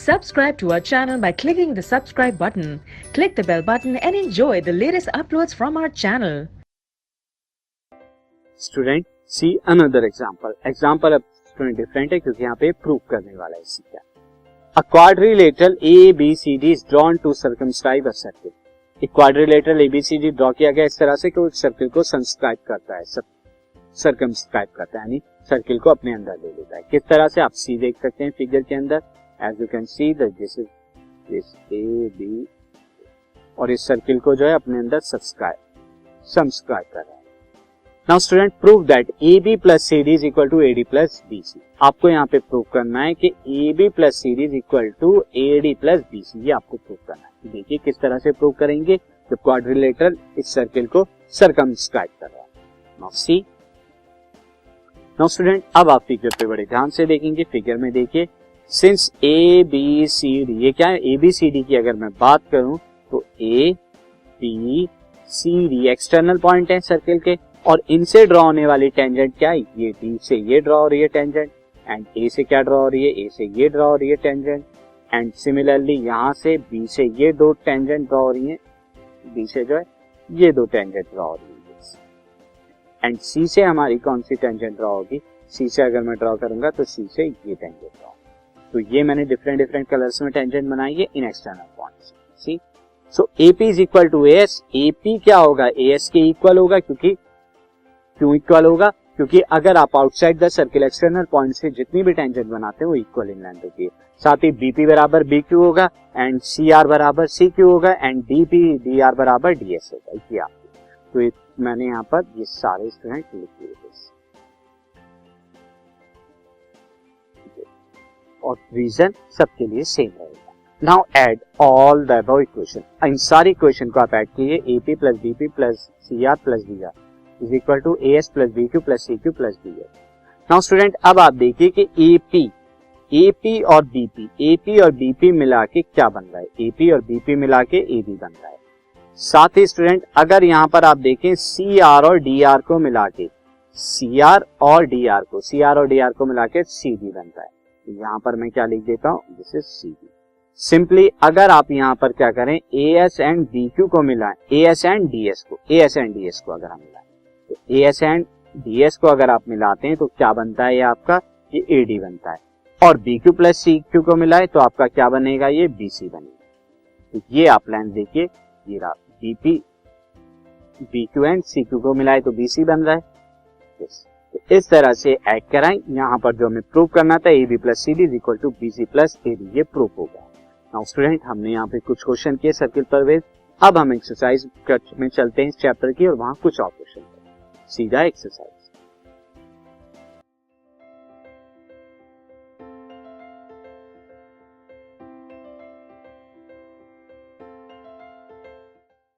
Subscribe to our channel by clicking the subscribe button. Click the bell button and enjoy the latest uploads from our channel. Student see another example अब student different है क्योंकि यहाँ पे prove करने वाला है सी क्या। A quadrilateral ABCD is drawn to circumscribe a circle. एक क्वाड्रिलेटरल ABCD ड्रॉ किया गया इस तरह से कि वो सर्किल को सर्कमस्क्राइब करता है, सर्कमस्क्राइब करता है यानी सर्किल को अपने अंदर ले लेता है। किस तरह से आप सी देख सकते हैं फिगर के अंदर, as you can see this is this AB और इस सर्किल को जो है अपने अंदर सब्सक्राइब कर रहा है। Now student prove that AB plus CD is equal to AD plus BC। आपको यहाँ पे प्रूव करना है कि AB plus CD is equal to AD plus BC, ये आपको प्रूव करना है। देखिए किस तरह से प्रूव करेंगे, जब क्वाड्रिलेटरल इस सर्किल को सर्कमस्क्राइब कर रहा है। नाउ सी, नाउ स्टूडेंट अब आप फिगर पे बड़े ध्यान से देखेंगे। फिगर में देखिए सिंस ABCD, ये क्या है ABCD की अगर मैं बात करूं तो ABCD एक्सटर्नल पॉइंट है सर्किल के और इनसे ड्रॉ होने वाली टेंजेंट क्या है, ये D से ये ड्रॉ हो रही है टेंजेंट एंड A से क्या ड्रॉ हो रही है, A से ये ड्रॉ हो रही है टेंजेंट एंड सिमिलरली यहाँ से B से ये दो टेंजेंट ड्रॉ हो रही है, B से जो है ये दो टेंजेंट ड्रॉ हो रही है एंड C से हमारी कौन सी टेंजेंट ड्रॉ होगी, C से अगर मैं ड्रॉ करूंगा तो C से ये टेंजेंट ड्रॉ। तो ये मैंने डिफरेंट कलर्स में टेंजेंट बनाई है in external points. See so AP is equal to AS, AP क्या होगा AS के इक्वल होगा, क्यों इक्वल होगा, क्योंकि अगर आप outside the circle external point से जितनी भी टेंजेंट बनाते हैं वो इक्वल इन लेंथ होती है। साथ ही BP बराबर BQ होगा एंड CR बराबर CQ होगा एंड DR बराबर DS होगा। ये आपको तो मैंने यहाँ पर ये सारे स्टूडेंट लिख दिए और रीजन सबके लिए सेम रहेगा। Now add all the above equation, इन सारी इक्वेशन को आप ऐड कीजिए। AP plus BP plus CR plus DR is equal to AS plus BQ plus CQ plus DS। Now student अब आप देखिए कि AP और BP मिला के क्या बन रहा है, AP और BP मिला के AB बन रहा है। साथ ही स्टूडेंट अगर यहाँ पर आप देखें CR और DR को मिला के CR और DR को मिला के CD बन रहा है। यहाँ पर मैं क्या लिख देता हूँ, दिस इज CD। सिंपली अगर आप यहाँ पर क्या करें AS एंड BQ को मिलाएं, AS एंड DS को अगर हम मिलाएं तो AS एंड DS को अगर आप मिलाते हैं तो क्या बनता है, ये आपका ये AD बनता है और BQ प्लस CQ को मिलाए तो आपका क्या बनेगा, ये BC बनेगा। तो ये आप लाइन देखिए, ये रहा BQ एंड CQ को मिलाए तो BC बन रहा है। तो इस तरह से ऐड कराएं। यहाँ पर जो हमें प्रूव करना था AB plus CD is equal to BC plus AD, ये प्रूव हो गया। नाउ स्टूडेंट हमने यहाँ पे कुछ क्वेश्चन किए सर्किल पर बेस्ड, अब हम एक्सरसाइज में चलते हैं इस चैप्टर की और वहां कुछ और क्वेश्चन सीधा एक्सरसाइज।